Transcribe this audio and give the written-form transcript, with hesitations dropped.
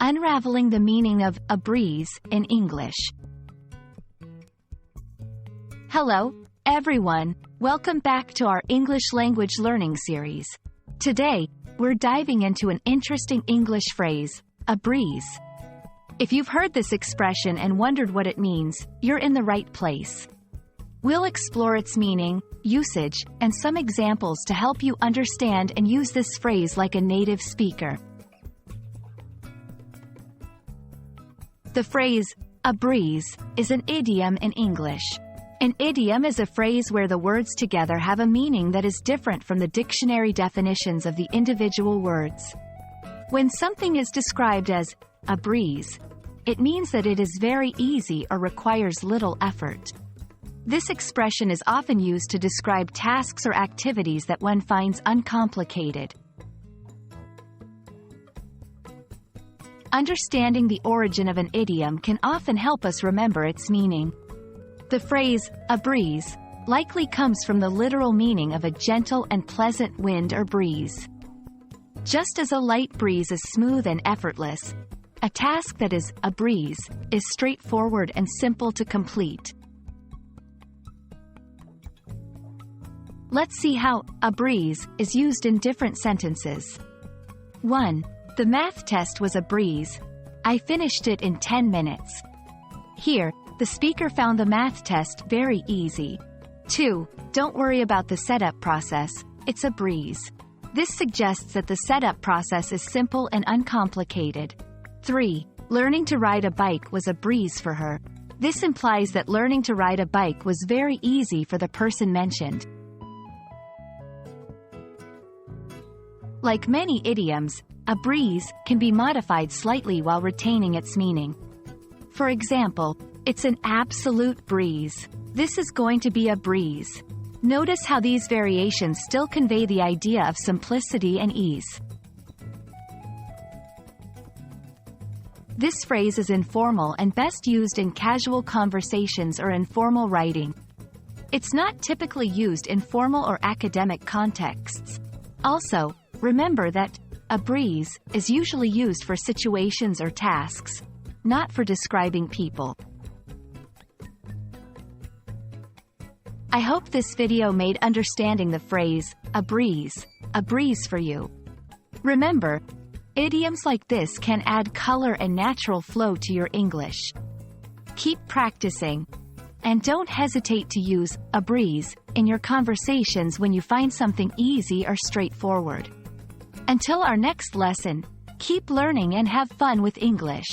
Unraveling the meaning of a breeze in English. Hello, everyone. Welcome back to our English language learning series. Today, we're diving into an interesting English phrase, a breeze. If you've heard this expression and wondered what it means, you're in the right place. We'll explore its meaning, usage, and some examples to help you understand and use this phrase like a native speaker. The phrase, a breeze, is an idiom in English. An idiom is a phrase where the words together have a meaning that is different from the dictionary definitions of the individual words. When something is described as a breeze, it means that it is very easy or requires little effort. This expression is often used to describe tasks or activities that one finds uncomplicated. Understanding the origin of an idiom can often help us remember its meaning. The phrase, a breeze, likely comes from the literal meaning of a gentle and pleasant wind or breeze. Just as a light breeze is smooth and effortless, a task that is a breeze is straightforward and simple to complete. Let's see how a breeze is used in different sentences. 1. The math test was a breeze. I finished it in 10 minutes. Here, the speaker found the math test very easy. 2. Don't worry about the setup process, it's a breeze. This suggests that the setup process is simple and uncomplicated. 3. Learning to ride a bike was a breeze for her. This implies that learning to ride a bike was very easy for the person mentioned. Like many idioms, a breeze can be modified slightly while retaining its meaning. For example, it's an absolute breeze. This is going to be a breeze. Notice how these variations still convey the idea of simplicity and ease. This phrase is informal and best used in casual conversations or informal writing. It's not typically used in formal or academic contexts. Also, remember that a breeze is usually used for situations or tasks, not for describing people. I hope this video made understanding the phrase, a breeze for you. Remember, idioms like this can add color and natural flow to your English. Keep practicing, and don't hesitate to use a breeze in your conversations when you find something easy or straightforward. Until our next lesson, keep learning and have fun with English.